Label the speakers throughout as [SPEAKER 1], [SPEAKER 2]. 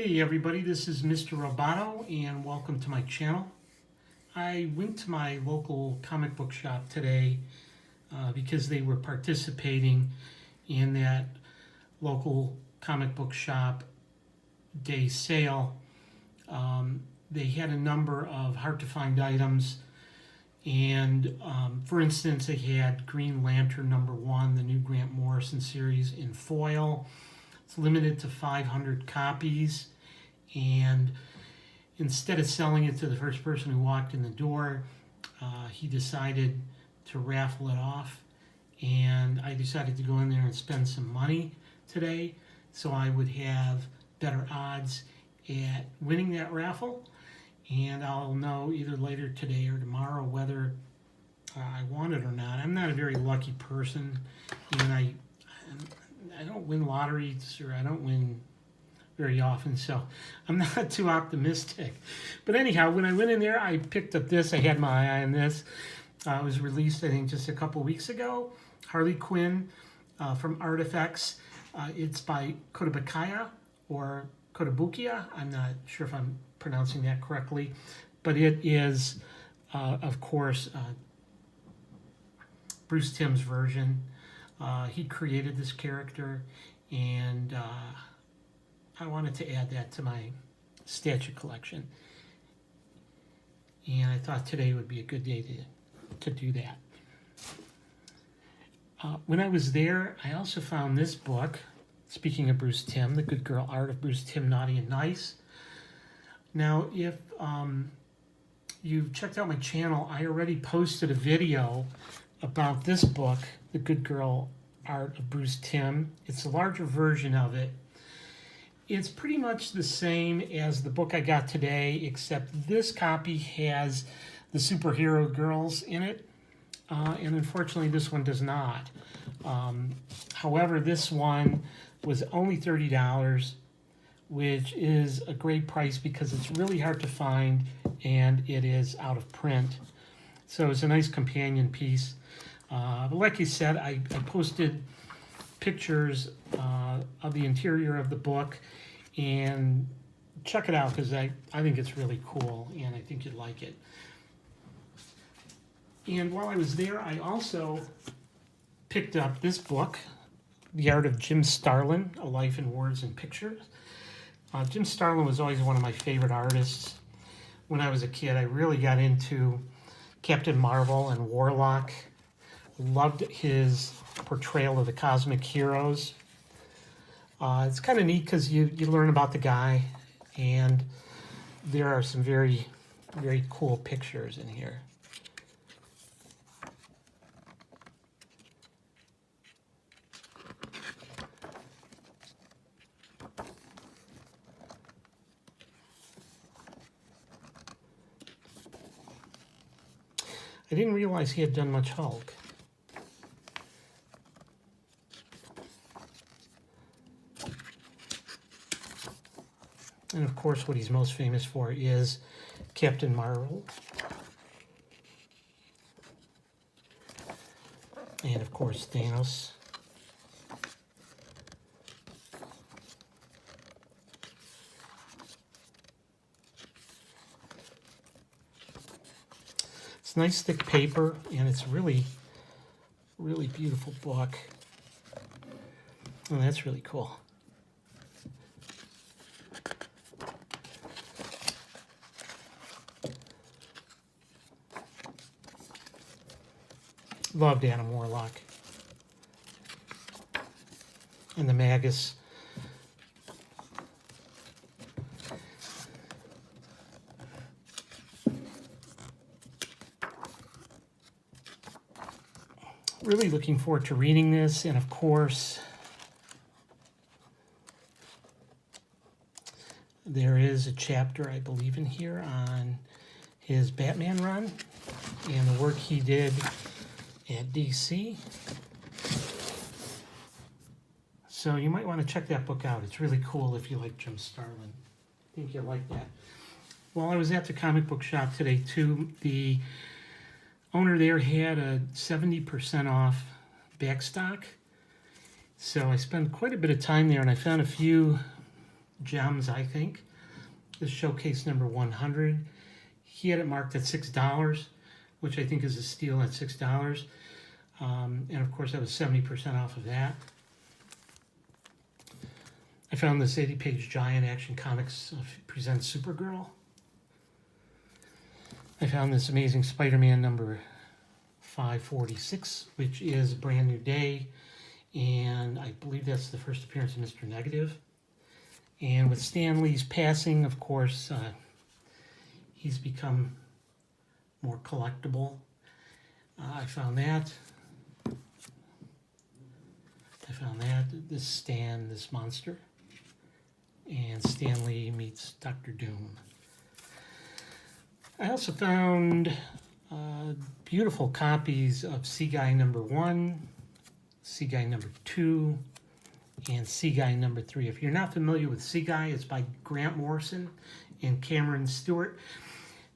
[SPEAKER 1] Hey everybody, this is Mr. Roboto and welcome to my channel. I went to my local comic book shop today because they were participating in that local comic book shop day sale. They had a number of hard to find items, and for instance they had Green Lantern #1, the new Grant Morrison series in foil. It's limited to 500 copies, and instead of selling it to the first person who walked in the door, he decided to raffle it off, and I decided to go in there and spend some money today so I would have better odds at winning that raffle, and I'll know either later today or tomorrow whether I won it or not. I'm not a very lucky person, and I don't win lotteries, or I don't win very often, so I'm not too optimistic. But anyhow, when I went in there, I picked up this. I had my eye on this. It was released, I think, just a couple weeks ago. Harley Quinn from Artifacts. It's by Kotobukiya or Kotobukiya. I'm not sure if I'm pronouncing that correctly, but it is, of course, Bruce Timm's version. He created this character, and I wanted to add that to my statue collection. And I thought today would be a good day to do that. When I was there, I also found this book, speaking of Bruce Timm, The Good Girl Art of Bruce Timm, Naughty and Nice. Now, if you've checked out my channel, I already posted a video about this book, The Good Girl Art of Bruce Timm. It's a larger version of it. It's pretty much the same as the book I got today, except this copy has the superhero girls in it, and unfortunately this one does not. However, this one was only $30, which is a great price because it's really hard to find and it is out of print. So it's a nice companion piece. But like I said, I posted pictures of the interior of the book, and check it out because I think it's really cool and I think you'd like it. And while I was there, I also picked up this book, The Art of Jim Starlin, A Life in Words and Pictures. Jim Starlin was always one of my favorite artists. When I was a kid, I really got into Captain Marvel and Warlock. Loved his portrayal of the cosmic heroes. It's kind of neat because you learn about the guy, and there are some very, very cool pictures in here. I didn't realize he had done much Hulk. And of course, what he's most famous for is Captain Marvel. And of course, Thanos. It's nice thick paper, and it's really, really beautiful book. Oh, that's really cool. Loved Adam Warlock. And the Magus. Really looking forward to reading this, and of course, there is a chapter, I believe, in here on his Batman run and the work he did at DC. So you might want to check that book out. It's really cool if you like Jim Starlin. I think you'll like that. While I was at the comic book shop today, too, the owner there had a 70% off backstock. So I spent quite a bit of time there, and I found a few gems, I think. This showcase number 100. He had it marked at $6, which I think is a steal at $6. And of course, that was 70% off of that. I found this 80-page Giant Action Comics presents Supergirl. I found this Amazing Spider-Man number 546, which is Brand New Day, and I believe that's the first appearance of Mr. Negative. And with Stan Lee's passing, of course, he's become more collectible. I found that. This Stan, this monster. And Stan Lee meets Dr. Doom. I also found beautiful copies of Sea Guy number 1, Sea Guy number 2, and Sea Guy number 3. If you're not familiar with Sea Guy, it's by Grant Morrison and Cameron Stewart.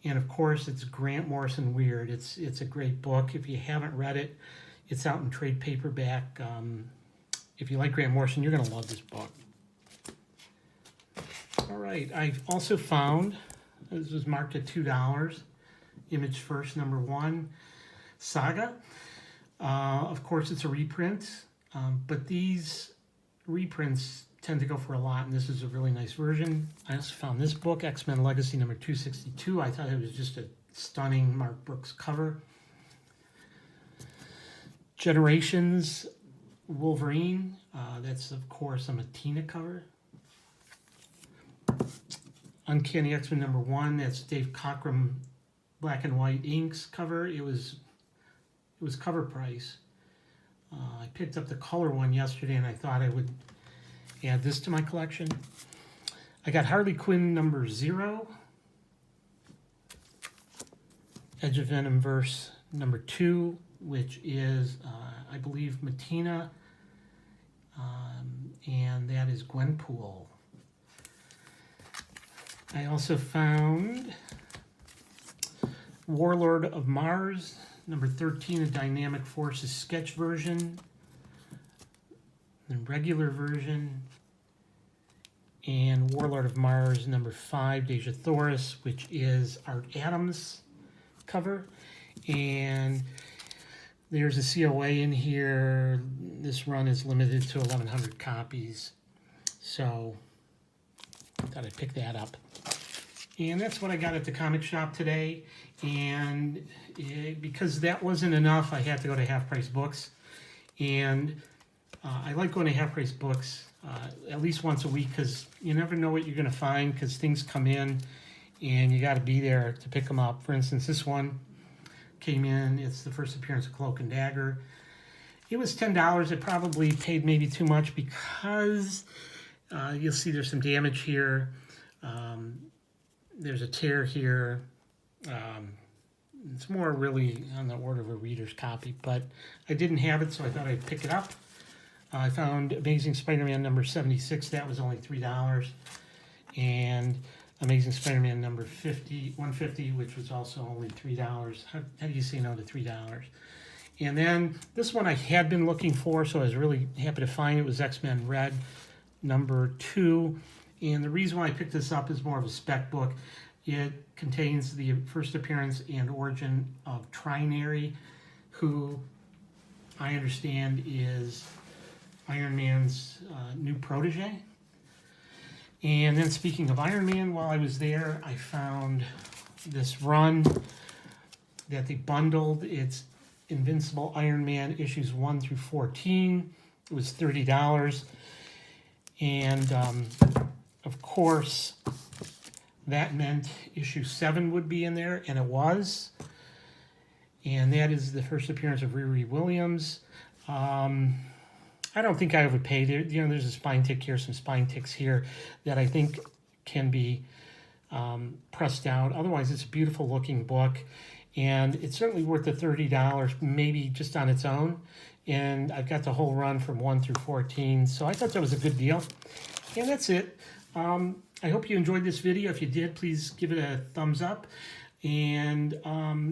[SPEAKER 1] And of course, it's Grant Morrison Weird. It's a great book. If you haven't read it, it's out in trade paperback. If you like Grant Morrison, you're going to love this book. All right, I've also found, this was marked at $2, Image First number 1, Saga. Of course, it's a reprint, but these reprints tend to go for a lot, and this is a really nice version. I also found this book, X-Men Legacy number 262. I thought it was just a stunning Mark Brooks cover. Generations Wolverine, that's of course a Matina cover. Uncanny X-Men number 1, that's Dave Cockrum Black and White Inks cover. It was cover price. I picked up the color one yesterday, and I thought I would add this to my collection. I got Harley Quinn number 0, Edge of Venomverse number 2, which is, I believe, Matina, and that is Gwenpool. I also found Warlord of Mars, number 13, a Dynamic Forces sketch version, the regular version, and Warlord of Mars, number 5, Deja Thoris, which is Art Adams cover. And there's a COA in here. This run is limited to 1,100 copies. So I thought I'd pick that up. And that's what I got at the comic shop today. And because that wasn't enough, I had to go to Half Price Books. And I like going to Half Price Books at least once a week, because you never know what you're going to find, because things come in and you got to be there to pick them up. For instance, this one came in. It's the first appearance of Cloak and Dagger. It was $10. It probably paid maybe too much, because you'll see there's some damage here. There's a tear here. It's more really on the order of a reader's copy, but I didn't have it, so I thought I'd pick it up. I found Amazing Spider-Man number 76. That was only $3. And Amazing Spider-Man number 150, which was also only $3. How do you say no to $3? And then this one I had been looking for, so I was really happy to find it. It was X-Men Red number 2. And the reason why I picked this up is more of a spec book. It contains the first appearance and origin of Trinary, who I understand is Iron Man's new protege. And then speaking of Iron Man, while I was there, I found this run that they bundled. It's Invincible Iron Man issues 1 through 14. It was $30. And of course, that meant issue 7 would be in there, and it was. And that is the first appearance of Riri Williams. I don't think I overpaid it. You know, there's a spine tick here, some spine ticks here that I think can be pressed out. Otherwise, it's a beautiful looking book, and it's certainly worth the $30, maybe just on its own. And I've got the whole run from 1 through 14, so I thought that was a good deal. And that's it. I hope you enjoyed this video. If you did, please give it a thumbs up. And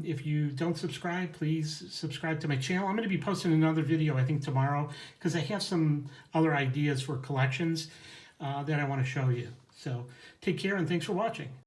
[SPEAKER 1] if you don't subscribe, please subscribe to my channel. I'm going to be posting another video, I think, tomorrow, because I have some other ideas for collections that I want to show you. So take care and thanks for watching.